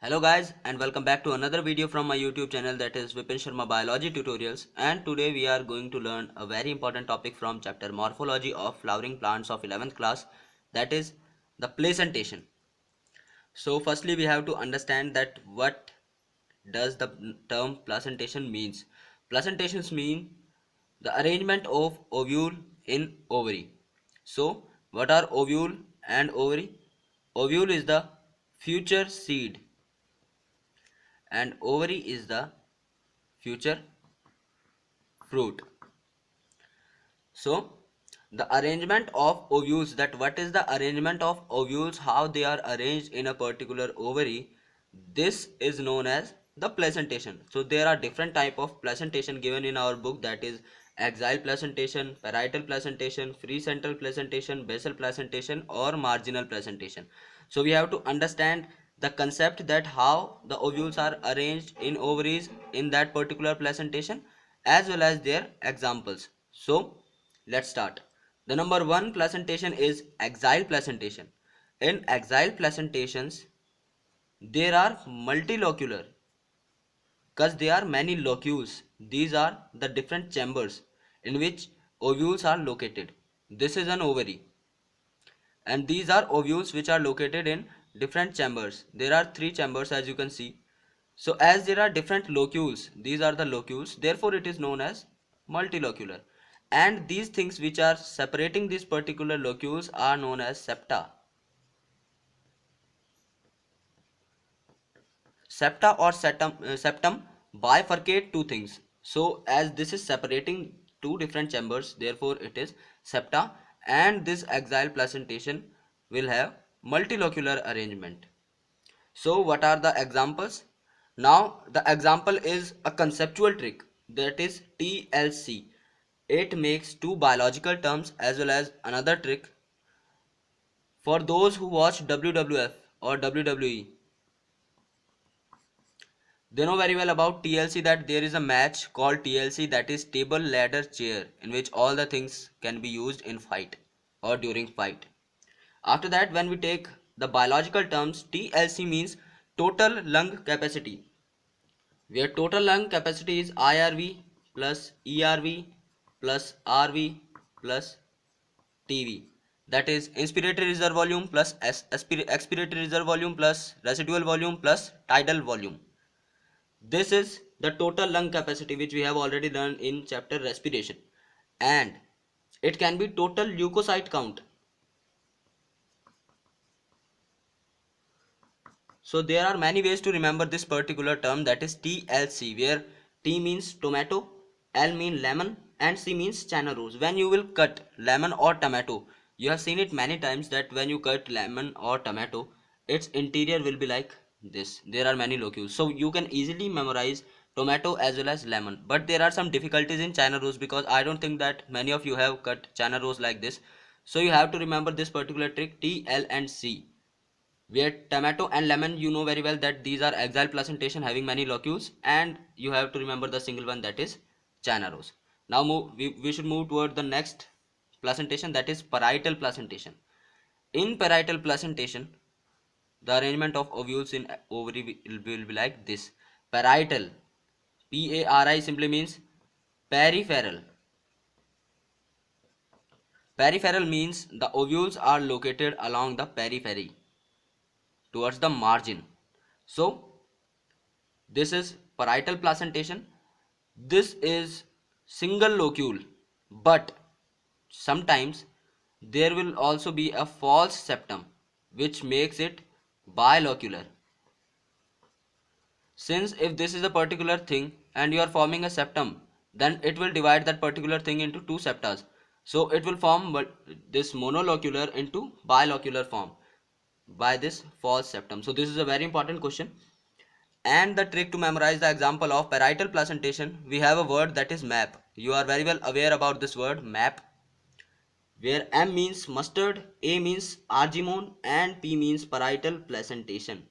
Hello guys and welcome back to another video from my YouTube channel, that is Vipin Sharma Biology Tutorials. And today we are going to learn a very important topic from chapter Morphology of Flowering Plants of 11th class, that is the placentation. So firstly we have to understand that what does the term placentation means. Placentations mean the arrangement of ovule in ovary. So what are ovule and ovary? Ovule is the future seed and ovary is the future fruit. So the arrangement of ovules, that what is the arrangement of ovules, how they are arranged in a particular ovary, this is known as the placentation. So there are different type of placentation given in our book, that is axial placentation, parietal placentation, free central placentation, basal placentation or marginal placentation. So we have to understand the concept that how the ovules are arranged in ovaries in that particular placentation as well as their examples. So let's start. The number one placentation is axial placentation. In axial placentations, there are multilocular because there are many locules. These are the different chambers in which ovules are located. This is an ovary, and these are ovules which are located in different chambers. There are three chambers as you can see. So as there are different locules, these are the locules, therefore it is known as multilocular. And these things which are separating these particular locules are known as septa. Septa or septum bifurcate two things. So as this is separating two different chambers, therefore it is septa, and this axial placentation will have multilocular arrangement. So what are the examples? Now the example is a conceptual trick, that is TLC. It makes two biological terms as well as another trick. For those who watch WWF or WWE, they know very well about TLC, that there is a match called TLC, that is table ladder chair, in which all the things can be used in fight or during fight. After that, when we take the biological terms, TLC means total lung capacity, where total lung capacity is IRV plus ERV plus RV plus TV. That is inspiratory reserve volume plus expiratory reserve volume plus residual volume plus tidal volume. This is the total lung capacity which we have already learned in chapter respiration, and it can be total leukocyte count. So there are many ways to remember this particular term, that is TLC, where T means tomato, L means lemon and C means China rose. When you will cut lemon or tomato, you have seen it many times that when you cut lemon or tomato, its interior will be like this. There are many locules. So you can easily memorize tomato as well as lemon. But there are some difficulties in China rose, because I don't think that many of you have cut China rose like this. So you have to remember this particular trick, T, L and C, where tomato and lemon, you know very well that these are axial placentation having many locules, and you have to remember the single one, that is China rose. Now we should move toward the next placentation, that is parietal placentation. In parietal placentation, the arrangement of ovules in ovary will be like this. Parietal, PARI simply means peripheral. Peripheral means the ovules are located along the periphery towards the margin. So this is parietal placentation. This is single locule, but sometimes there will also be a false septum which makes it bilocular. Since if this is a particular thing and you are forming a septum, then it will divide that particular thing into two septas. So it will form this monolocular into bilocular form by this false septum. So this is a very important question. And the trick to memorize the example of parietal placentation, we have a word, that is map. You are very well aware about this word map, where M means mustard, A means argemone and P means parietal placentation.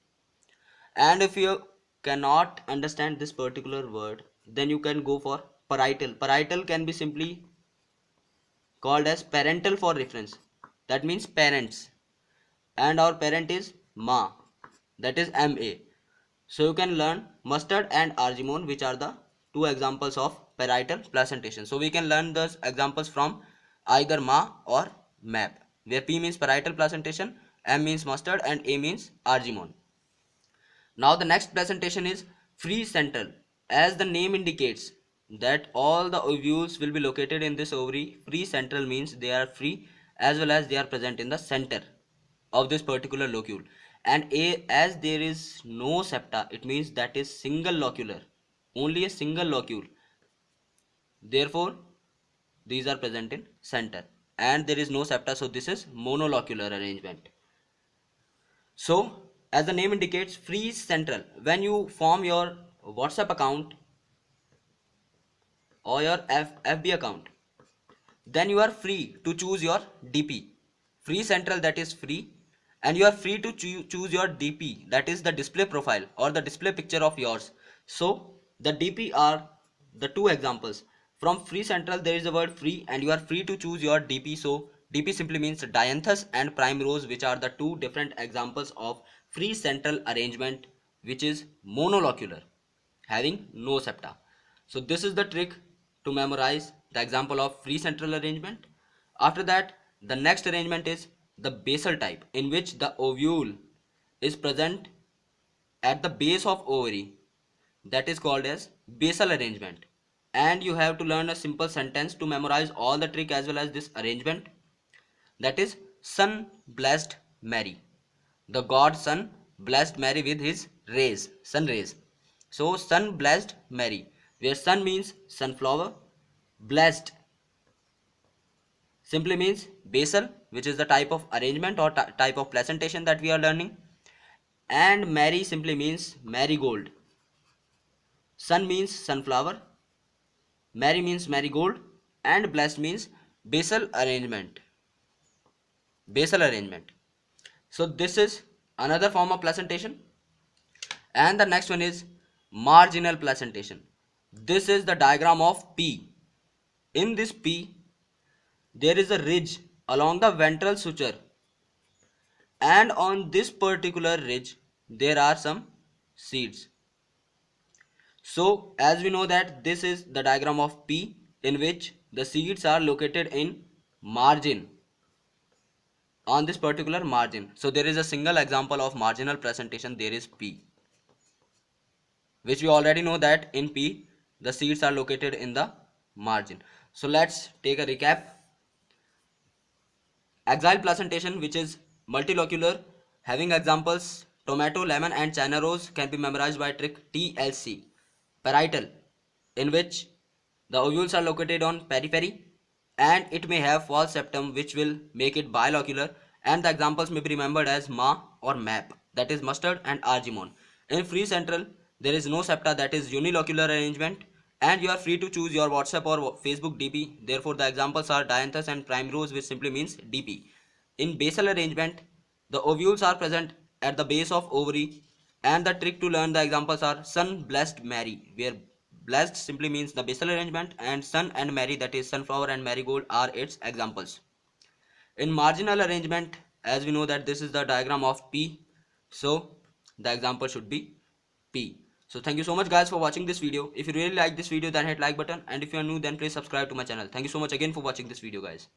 And if you cannot understand this particular word, then you can go for parietal. Parietal can be simply called as parental for reference. That means parents. And our parent is Ma. That is MA. So you can learn mustard and argemone, which are the two examples of parietal placentation. So we can learn those examples from either Ma or Map, where P means parietal placentation, M means mustard, and A means argemone. Now the next presentation is free central. As the name indicates that all the ovules will be located in this ovary, free central means they are free as well as they are present in the center of this particular locule. And as there is no septa, it means that is single locular, only a single locule. Therefore, these are present in center, and there is no septa, so this is monolocular arrangement. So, as the name indicates, free central. When you form your WhatsApp account or your FB account, then you are free to choose your DP. Free central, that is free, and you are free to choose your DP, that is the display profile or the display picture of yours. So, the DP are the two examples. From free central, there is the word free, and you are free to choose your DP. So, DP simply means dianthus and primrose, which are the two different examples of free central arrangement, which is monolocular, having no septa. So this is the trick to memorize the example of free central arrangement. After that, the next arrangement is the basal type, in which the ovule is present at the base of ovary. That is called as basal arrangement. And you have to learn a simple sentence to memorize all the trick as well as this arrangement. That is, sun blessed Mary. The god sun blessed Mary with his rays, sun rays. So sun blessed Mary, where sun means sunflower, blessed simply means basal, which is the type of arrangement or type of placentation that we are learning, and Mary simply means marigold. Sun means sunflower, Mary means marigold, and blessed means basal arrangement. Basal arrangement. So this is another form of placentation. And the next one is marginal placentation. This is the diagram of P. In this P, there is a ridge along the ventral suture, and on this particular ridge there are some seeds. So as we know that this is the diagram of P, in which the seeds are located in margin, on this particular margin. So there is a single example of marginal placentation, there is P, which we already know that in P the seeds are located in the margin. So let's take a recap. Axial placentation, which is multilocular, having examples tomato, lemon, and China rose, can be memorized by trick TLC. Parietal, in which the ovules are located on periphery, and it may have false septum, which will make it bilocular, and the examples may be remembered as Ma or Map, that is mustard and argemone. In free central, there is no septa, that is unilocular arrangement, and you are free to choose your WhatsApp or Facebook DP. Therefore, the examples are dianthus and primrose, which simply means DP. In basal arrangement, the ovules are present at the base of ovary, and the trick to learn the examples are sun blessed Mary, where blessed simply means the basal arrangement, and sun and Mary, that is sunflower and marigold, are its examples. In marginal arrangement, as we know that this is the diagram of P, so the example should be P. So thank you so much guys for watching this video. If you really like this video, then hit like button, and if you are new, then please subscribe to my channel. Thank you so much again for watching this video guys.